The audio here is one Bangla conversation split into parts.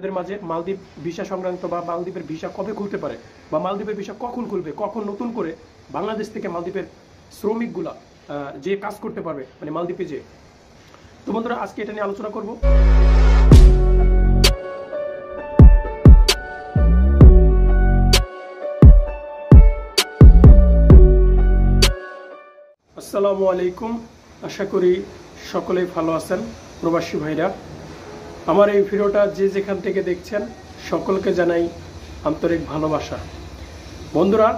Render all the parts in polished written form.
এদের মাঝে মালদ্বীপ ভিসা সংক্রান্ত বা মালদ্বীপের ভিসা কবে খুলতে পারে বা মালদ্বীপের ভিসা কখন খুলবে, কখন নতুন করে বাংলাদেশ থেকে মালদ্বীপের শ্রমিকগুলা যে কাজ করতে পারবে মানে মালদ্বীপে যে। তো বন্ধুরা আজকে এটা নিয়ে আলোচনা করব। আসসালামু আলাইকুম, আশা করি সকলেই ভালো আছেন প্রবাসী ভাইরা। আমার এই ভিডিওটা যে যেখান থেকে দেখছেন সকলকে জানাই আন্তরিক ভালোবাসা। বন্ধুরা,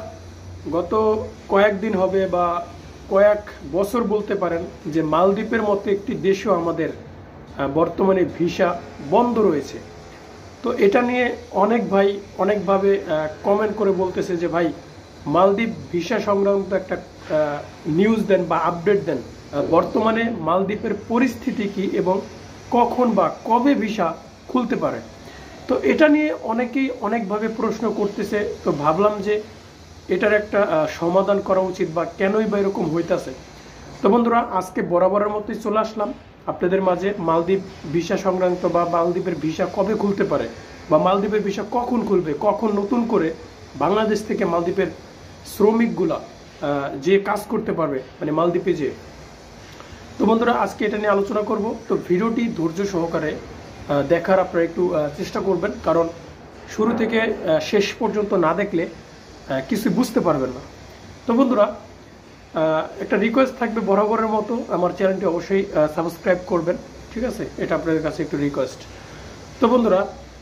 গত কয়েকদিন হবে বা কয়েক বছর বলতে পারেন যে মালদ্বীপের মতো একটি দেশও আমাদের বর্তমানে ভিসা বন্ধ রয়েছে। তো এটা নিয়ে অনেক ভাই অনেকভাবে কমেন্ট করে বলতেছে যে ভাই মালদ্বীপ ভিসা সংক্রান্ত একটা নিউজ দেন বা আপডেট দেন, বর্তমানে মালদ্বীপের পরিস্থিতি কি এবং কখন বা কবে ভিসা খুলতে পারে। তো এটা নিয়ে অনেকেই অনেকভাবে প্রশ্ন করতেছে। তো ভাবলাম যে এটার একটা সমাধান করা উচিত বা কেনই বা এরকম হইতাছে। তো বন্ধুরা, আজকে বরাবরের মতোই চলে আসলাম আপনাদের মাঝে মালদ্বীপ ভিসা সংক্রান্ত বা মালদ্বীপের ভিসা কবে খুলতে পারে বা মালদ্বীপের ভিসা কখন খুলবে, কখন নতুন করে বাংলাদেশ থেকে মালদ্বীপের শ্রমিকগুলা যে কাজ করতে পারবে মানে মালদ্বীপে যে। তো বন্ধুরা আজকে এটা নিয়ে আলোচনা করব। তো ভিডিওটি ধৈর্য সহকারে দেখার আপনারা একটু চেষ্টা করবেন, কারণ শুরু থেকে শেষ পর্যন্ত না দেখলে কিছু বুঝতে পারবেন না। তো বন্ধুরা, একটা রিকোয়েস্ট থাকবে বরাবরের মতো, আমার চ্যানেলটি অবশ্যই সাবস্ক্রাইব করবেন, ঠিক আছে? এটা আপনাদের কাছে একটু রিকোয়েস্ট। তো বন্ধুরা,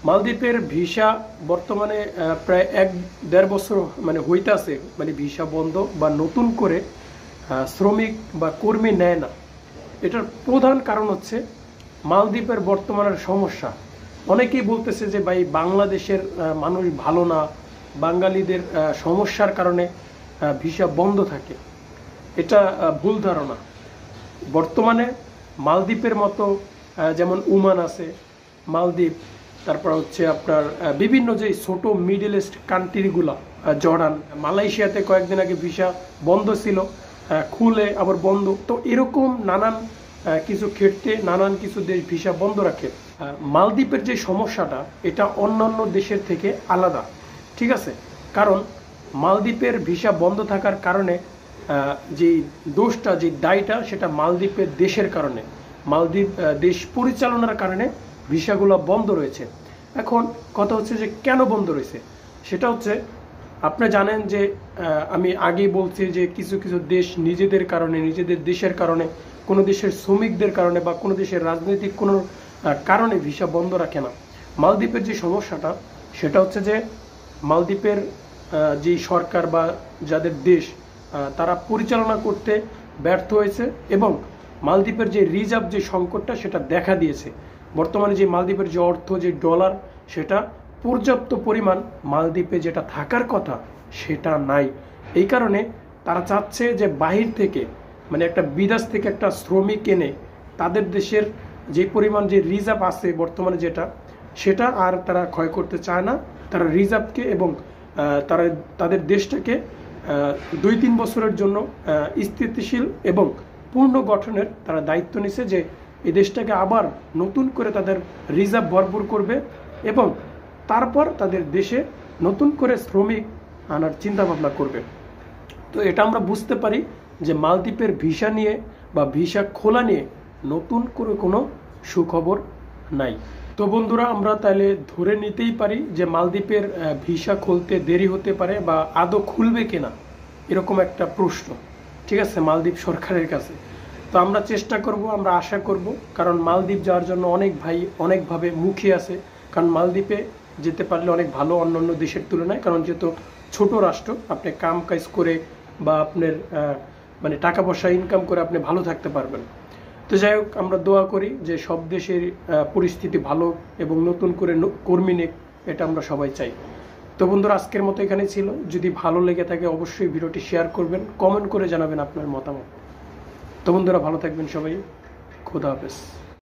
মালদ্বীপের ভিসা বর্তমানে প্রায় 1-1.5 বছর মানে হইতে আছে, মানে ভিসা বন্ধ বা নতুন করে শ্রমিক বা কর্মী নেয় না। এটার প্রধান কারণ হচ্ছে মালদ্বীপের বর্তমানের সমস্যা। অনেকেই বলতেছে যে ভাই বাংলাদেশের মানুষ ভালো না, বাঙালিদের সমস্যার কারণে ভিসা বন্ধ থাকে। এটা ভুল ধারণা। বর্তমানে মালদ্বীপের মতো যেমন ওমান আছে, মালদ্বীপ, তারপর হচ্ছে আপনার বিভিন্ন যে ছোট মিডল ইস্ট কান্ট্রিগুলো, জর্ডান, মালয়েশিয়াতে কয়েকদিন আগে ভিসা বন্ধ ছিল, খুলে আবার বন্ধ। তো এরকম নানান কিছু ক্ষেত্রে নানান কিছু দেশ ভিসা বন্ধ রাখে। মালদ্বীপের যে সমস্যাটা এটা অন্যান্য দেশের থেকে আলাদা, ঠিক আছে? কারণ মালদ্বীপের ভিসা বন্ধ থাকার কারণে যে দোষটা, যে দায়টা, সেটা মালদ্বীপের দেশের কারণে, মালদ্বীপ দেশ পরিচালনার কারণে ভিসাগুলো বন্ধ রয়েছে। এখন কথা হচ্ছে যে কেন বন্ধ রয়েছে, সেটা হচ্ছে আপনি জানেন যে আমি আগেই বলছি যে কিছু কিছু দেশ নিজেদের কারণে, নিজেদের দেশের কারণে, কোনো দেশের শ্রমিকদের কারণে বা কোনো দেশের রাজনৈতিক কোনো কারণে ভিসা বন্ধ রাখে না। মালদ্বীপের যে সমস্যাটা সেটা হচ্ছে যে মালদ্বীপের যে সরকার বা যাদের দেশ, তারা পরিচালনা করতে ব্যর্থ হয়েছে এবং মালদ্বীপের যে রিজার্ভ যে সংকটটা সেটা দেখা দিয়েছে। বর্তমানে যে মালদ্বীপের যে অর্থ, যে ডলার, সেটা পর্যাপ্ত পরিমাণ মালদ্বীপে যেটা থাকার কথা সেটা নাই। এই কারণে তারা চাচ্ছে যে বাহির থেকে, মানে একটা বিদেশ থেকে একটা শ্রমিক এনে তাদের দেশের যে পরিমাণ যে রিজার্ভ আছে বর্তমানে যেটা, সেটা আর তারা ক্ষয় করতে চায় না। তারা রিজার্ভকে এবং তারা তাদের দেশটাকে 2-3 বছরের জন্য স্থিতিশীল এবং পূর্ণ গঠনের তারা দায়িত্ব নিছে, যে এই দেশটাকে আবার নতুন করে তাদের রিজার্ভ ভরপুর করবে এবং তারপর তাদের দেশে নতুন করে শ্রমিক আনার চিন্তা ভাবনা করবে। তো এটা আমরা বুঝতে পারি যে মালদ্বীপের ভিসা নিয়ে বা ভিসা খোলা নিয়ে নতুন করে কোনো সুখবর নাই। তো বন্ধুরা, আমরা তাহলে ধরে নিতেই পারি যে মালদ্বীপের ভিসা খুলতে দেরি হতে পারে বা আদৌ খুলবে কিনা এরকম একটা প্রশ্ন, ঠিক আছে, মালদ্বীপ সরকারের কাছে। তো আমরা চেষ্টা করব, আমরা আশা করব, কারণ মালদ্বীপ যাওয়ার জন্য অনেক ভাই অনেকভাবে মুখিয়ে আছে। কারণ মালদ্বীপে যেতে পারলে অনেক ভালো অন্যান্য দেশের তুলনায়, কারণ যেহেতু ছোট রাষ্ট্র, আপনি কাম কাজ করে বা আপনার মানে টাকা পয়সা ইনকাম করে আপনি ভালো থাকতে পারবেন। তো যাই হোক, আমরা দোয়া করি যে সব দেশের পরিস্থিতি ভালো এবং নতুন করে কর্মী নিক, এটা আমরা সবাই চাই। তো বন্ধুরা, আজকের মতো এখানে ছিল। যদি ভালো লেগে থাকে অবশ্যই ভিডিওটি শেয়ার করবেন, কমেন্ট করে জানাবেন আপনার মতামত। তো বন্ধুরা, ভালো থাকবেন সবাই। খোদা হাফেজ।